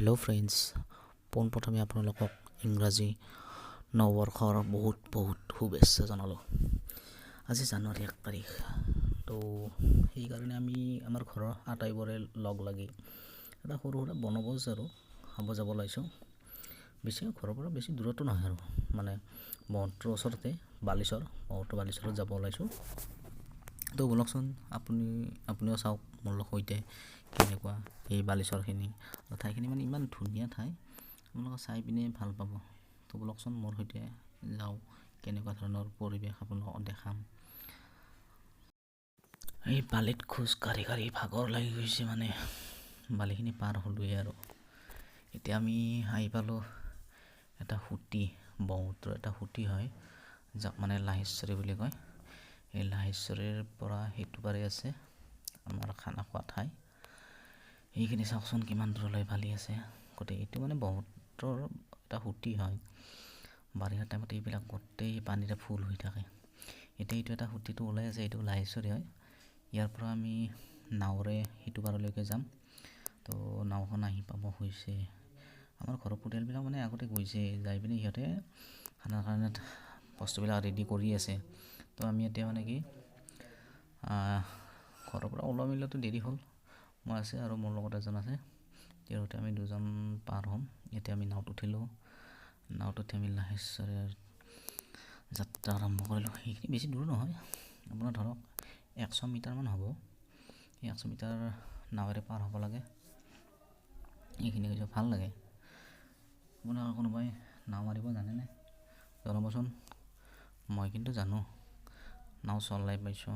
Hello' friends, পোনপ্ৰথমে আপোনালোকক ইংৰাজী নৱবৰ্ষৰ বহুত শুভেচ্ছা জনালোঁ। আজি জানুৱাৰী 1 তাৰিখ। তো সেইকাৰণে আমি আমাৰ ঘৰৰ আটাইবোৰে লগ লাগি এটা সৰু সুৰা বনভোজ আৰু খাব যাব ওলাইছোঁ। বেছি ঘৰৰ পৰা বেছি দূৰতো নহয় আৰু মানে ব্ৰহ্মপুত্ৰৰ ওচৰতে বালিচৰত যাব ওলাইছোঁ। তো বলকচোন আপুনিও চাওক মোৰ সৈতে কেনেকুৱা এই বালিচৰখিনি আৰু ঠাইখিনি মানে ইমান ধুনীয়া ঠাই, আপোনালোকে চাই পিনে ভাল পাব। তো বলকচোন মোৰ সৈতে যাওঁ, কেনেকুৱা ধৰণৰ পৰিৱেশ আপোনালোকক দেখাম। এই বালিত খোজ কাঢ়ি ভাগৰ লাগি গৈছে, মানে বালিখিনি পাৰ হ'লোৱে আৰু এতিয়া আমি আহি পালোঁ এটা সুঁতি, ব্ৰহ্মপুত্ৰৰ এটা সুঁতি হয়, যাক মানে লাহেশ্বৰী বুলি কয়। এই লাহেশ্বৰীৰ পৰা সেইটো পাৰে আছে আমাৰ খানা খোৱা ঠাই। এইখিনি চাওকচোন কিমান দূৰলৈ বালি আছে। গোটেই এইটো মানে ব্ৰহ্মপুত্ৰৰ এটা সুঁতি হয়। বাৰিষা টাইমত এইবিলাক গোটেই পানীৰে ফুল হৈ থাকে। এতিয়া এইটো এটা সুঁতিটো ওলাই আছে, এইটো লাহেশ্বৰী হয়। ইয়াৰ পৰা আমি নাৱেৰে সিটো পাৰলৈকে যাম। তো নাওখন আহি পাব হৈছে। আমাৰ ঘৰৰ পৰিয়ালবিলাক মানে আগতে গৈছে, যাই পিনে সিহঁতে খানাৰ কাৰণে বস্তুবিলাক ৰেডি কৰি আছে। তো আমি এতিয়া মানে কি ঘৰৰ পৰা ওলোৱা মিলোৱাটো দেৰি হ'ল। মই আছে আৰু মোৰ লগত এজন আছে, তেওঁতে আমি দুজন পাৰ হ'ম। এতিয়া আমি নাৱত উঠিলোঁ। নাৱত উঠি আমি লাহেশ্বৰীৰ যাত্ৰা আৰম্ভ কৰিলোঁ। সেইখিনি বেছি দূৰ নহয়, আপোনাৰ ধৰক 100 মিটাৰমান হ'ব। এই 100 মিটাৰ নাৱেৰে পাৰ হ'ব লাগে। এইখিনি কিছু ভাল লাগে। আপোনাৰ কোনোবাই নাও মাৰিব জানেনে জনাবচোন। মই কিন্তু জানো, নাও চলাই পাইছোঁ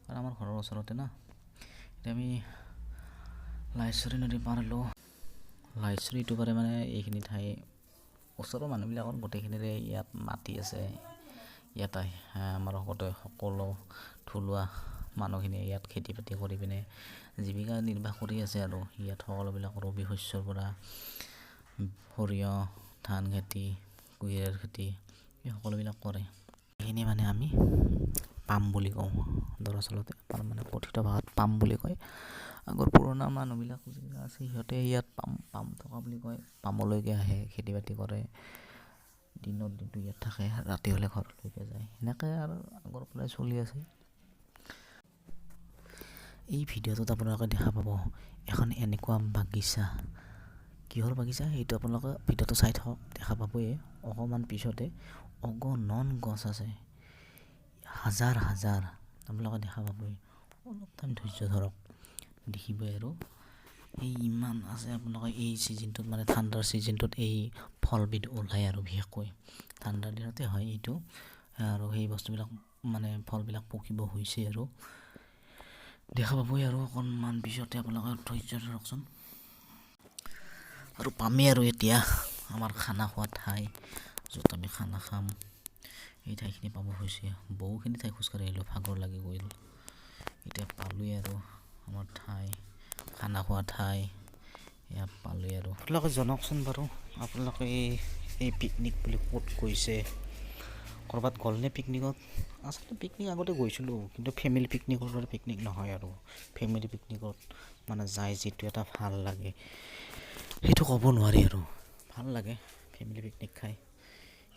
আৰু আমাৰ ঘৰৰ ওচৰতে না। এতিয়া আমি লাহেশ্বৰী নদী পাৰ হ'লোঁ। লাহেশ্বৰী ইটো পাৰে মানে এইখিনি ঠাই ওচৰৰ মানুহবিলাকৰ গোটেইখিনিৰে ইয়াত মাটি আছে। ইয়াত আমাৰ সকলো থলুৱা মানুহখিনিয়ে ইয়াত খেতি বাতি কৰি পিনে জীৱিকা নিৰ্বাহ কৰি আছে আৰু ইয়াত সকলোবিলাক ৰবি শস্যৰ পৰা সৰিয়হ, ধান খেতি, কুঁহিয়াৰ খেতি এই সকলোবিলাক কৰে। এইখিনি মানে আমি পাম বুলি কওঁ, দৰাচলতে মানে কথিত ভাষাত পাম বুলি কয়। আগৰ পুৰণা মানুহবিলাক যিবিলাক আছে সিহঁতে ইয়াত পাম থকা বুলি কয়। পামলৈকে আহে, খেতি বাতি কৰে, দিনটো ইয়াত থাকে, ৰাতি হ'লে ঘৰলৈকে যায়। সেনেকৈ আৰু আগৰ পৰাই চলি আছে। এই ভিডিঅ'টোত আপোনালোকে দেখা পাব এখন এনেকুৱা বাগিচা। কিহৰ বাগিচা সেইটো আপোনালোকে ভিডিঅ'টো চাই থাকক, দেখা পাবই। অকণমান পিছতে অগণন গছ আছে, হাজাৰ আপোনালোকে দেখা পাবই। অলপ টাইম ধৈৰ্য ধৰক, দেখিবই আৰু এই ইমান আছে। আপোনালোকে এই ছিজনটোত মানে ঠাণ্ডাৰ ছিজনটোত এই ফলবিধ ওলায় আৰু বিশেষকৈ ঠাণ্ডাৰ দিনতে হয় এইটো। আৰু সেই বস্তুবিলাক মানে ফলবিলাক পকিব হৈছে আৰু দেখা পাবই। আৰু অকণমান পিছতে আপোনালোকে ধৈৰ্য ধৰকচোন। আৰু পামেই আৰু এতিয়া আমাৰ খানা খোৱা ঠাই, য'ত আমি খানা খাম, এই ঠাইখিনি পাব হৈছে। বহুখিনি ঠাই খোজকাঢ়ি আহিলোঁ, ভাগৰ লাগি গ'ল। এতিয়া পালোঁৱেই আৰু আমাৰ ঠাই, খানা খোৱা ঠাই এয়া পালোঁৱেই আৰু। আপোনালোকে জনাওকচোন বাৰু, আপোনালোকে এই পিকনিক বুলি ক'ত গৈছে? ক'ৰবাত গ'লনে পিকনিকত? আচলতে পিকনিক আগতে গৈছিলোঁ, কিন্তু ফেমিলি পিকনিকৰ দৰে পিকনিক নহয় আৰু। ফেমিলি পিকনিকত মানে যাই যিটো এটা ভাল লাগে সেইটো ক'ব নোৱাৰি আৰু। ভাল লাগে ফেমিলি পিকনিক খাই।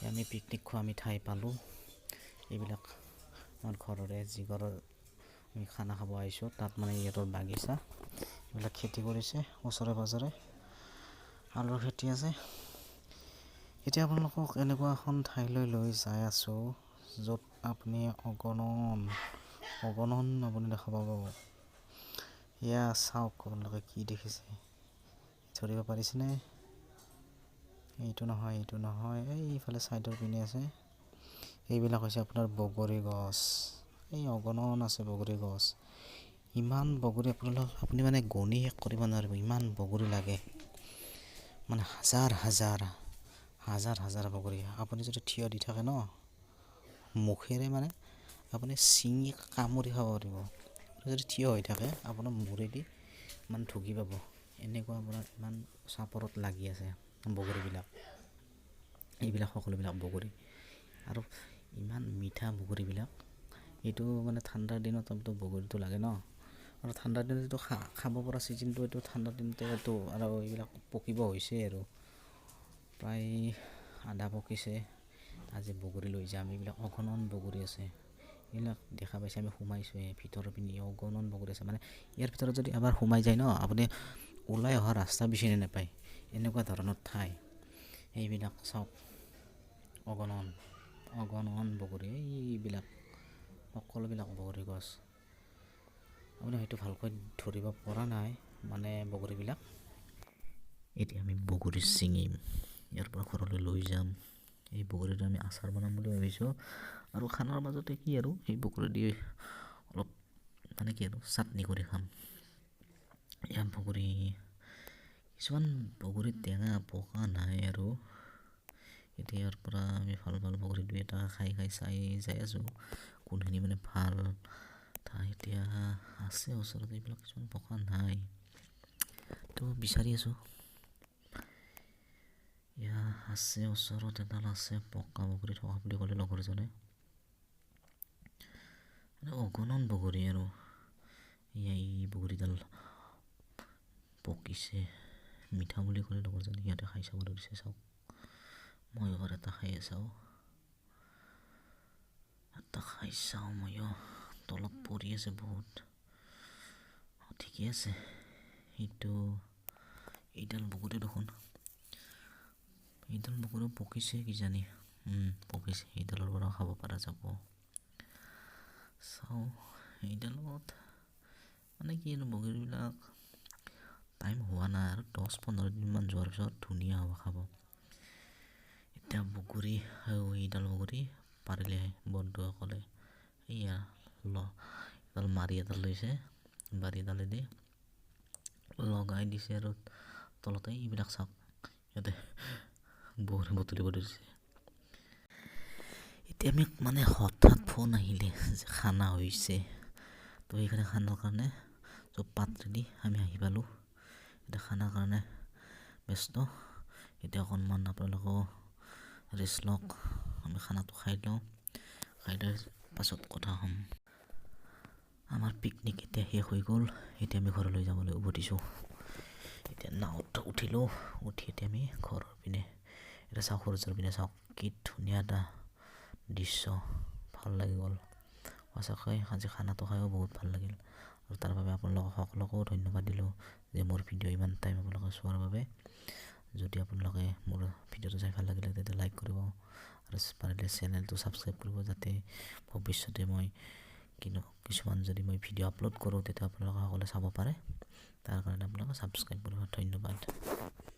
আমি পিকনিক খোৱা আমি ঠাই পালোঁ। এইবিলাক আমাৰ ঘৰৰে যি ঘৰৰ আমি খানা খাব আহিছোঁ, তাত মানে ইহঁতৰ বাগিচা, এইবিলাক খেতি কৰিছে ওচৰে পাঁজৰে, আলুৰ খেতি আছে। এতিয়া আপোনালোকক এনেকুৱা এখন ঠাইলৈ লৈ যাই আছোঁ, য'ত আপুনি অগণন আপুনি দেখা পাব। এয়া চাওক আপোনালোকে কি দেখিছে, ধৰিব পাৰিছেনে? এইটো নহয়, এইফালে ছাইডৰ পিনে আছে। এইবিলাক হৈছে আপোনাৰ বগৰী গছ। এই অগণন আছে বগৰী গছ। ইমান বগৰী আপুনি মানে গণি শেষ কৰিব নোৱাৰিব, ইমান বগৰী লাগে। মানে হাজাৰ বগৰী। আপুনি যদি থিয় দি থাকে ন, মুখেৰে মানে আপুনি ছিঙি কামুৰি খাব পাৰিব। যদি থিয় হৈ থাকে আপোনাৰ মূৰেদি মানে ঢুকি পাব। এনেকুৱা আপোনাৰ ইমান চাপৰত লাগি আছে বগৰীবিলাক। এইবিলাক সকলোবিলাক বগৰী আৰু ইমান মিঠা বগৰীবিলাক। এইটো মানে ঠাণ্ডাৰ দিনত বগৰীটো লাগে ন, আৰু ঠাণ্ডা দিনতো খাব পৰা ছিজনটো এইটো ঠাণ্ডা দিনতেতো আৰু এইবিলাক পকিব হৈছে আৰু প্ৰায় আধা পকিছে। আজি বগৰী লৈ যাম। এইবিলাক অগণন বগৰী আছে, এইবিলাক দেখা পাইছে আমি সোমাইছোঁৱে ভিতৰৰ পিনি অগণন বগৰী আছে। মানে ইয়াৰ ভিতৰত যদি এবাৰ সোমাই যায় ন, আপুনি ওলাই অহা ৰাস্তা বিচাৰি নাপায়, এনেকুৱা ধৰণৰ ঠাই। এইবিলাক চাওক অগণন অগণন বগৰী, এইবিলাক সকলোবিলাক বগৰী গছ। আপুনি হয়তো ভালকৈ ধৰিব পৰা নাই মানে বগৰীবিলাক। এতিয়া আমি বগৰী ছিঙিম, ইয়াৰ পৰা ঘৰলৈ লৈ যাম। এই বগৰীটো আমি আচাৰ বনাম বুলি ভাবিছোঁ। আৰু খানাৰ মাজতে কি আৰু এই বগৰী দি অলপ মানে কি আৰু চাটনি কৰি খাম। এয়া বগৰী, কিছুমান বগৰী টেঙা পকা নাই আৰু এতিয়া ইয়াৰ পৰা আমি ভাল ভাল বগৰী দুই এটা খাই চাই যাই আছোঁ কোনখিনি মানে ভাল ঠাই। এতিয়া আছে ওচৰত, এইবিলাক কিছুমান পকা নাই তো বিচাৰি আছোঁ। এয়া আছে ওচৰত এডাল আছে পকা বগৰী থকা বুলি ক'লে লগৰজনে। মানে অগণন বগৰী আৰু এই বগৰীডাল পকিছে, মিঠা বুলি ক'লে লগৰজনে। সিহঁতে খাই চাব ধৰিছে, চাওক মই এবাৰ এটা খাই চাওঁ, ময়ো তলত পৰি আছে বহুত। ঠিকে আছে, এইডাল বগৰী দেখোন, এইডাল বগৰীও পকিছে কিজানি। পকিছে, এইডালৰ পৰা খাব পৰা যাব। চাওঁ এইডালত মানে কি আৰু বগৰীবিলাক টাইম হোৱা নাই, আৰু 10-15 দিনমান যোৱাৰ পিছত ধুনীয়া হ'ব খাব। এতিয়া বগৰী, এইডাল বগৰী পাৰিলে বন্ধুসকলে এয়া এডাল মাৰি এডাল লৈছে, বাৰী এডালেদি লগাই দিছে আৰু তলতে এইবিলাক চাওক ইয়াতে বগৰী বুটলিব ধৰিছে। এতিয়া আমি মানে হঠাৎ ফোন আহিলে যে খানা হৈছে, তো সেইকাৰণে খানাৰ কাৰণে চব পাত ৰেডি, আমি আহি পালোঁ। এতিয়া খানাৰ কাৰণে ব্যস্ত। এতিয়া অকণমান আপোনালোকেও ৰেষ্ট লওক, আমি খানাটো খাই লওঁ, খাই লৈ পাছত কথা হ'ম। আমাৰ পিকনিক এতিয়া শেষ হৈ গ'ল, এতিয়া আমি ঘৰলৈ যাবলৈ উভতিছোঁ। এতিয়া নাৱত উঠিলোঁ, উঠি এতিয়া আমি ঘৰৰ পিনে, এতিয়া চাওক সূৰ্যৰ পিনে চাওক কি ধুনীয়া এটা দৃশ্য, ভাল লাগি গ'ল সঁচাকৈ। আজি খানাটো খায়ো বহুত ভাল লাগিল, আৰু তাৰ বাবে আপোনালোকক সকলোকো ধন্যবাদ দিলোঁ যে মোৰ ভিডিঅ' ইমান টাইম আপোনালোকে চোৱাৰ বাবে। যদি আপোনালোকে মোৰ ভিডিঅ'টো চাই ভাল লাগিলে তেতিয়া লাইক কৰিব, আৰু পাৰিলে চেনেলটো ছাবস্ক্ৰাইব কৰিব, যাতে ভৱিষ্যতে মই কিছুমান যদি মই ভিডিঅ' আপলোড কৰোঁ তেতিয়া আপোনালোকে সকলোৱে চাব পাৰে। তাৰ কাৰণে আপোনালোকে ছাবস্ক্ৰাইব কৰিব, ধন্যবাদ।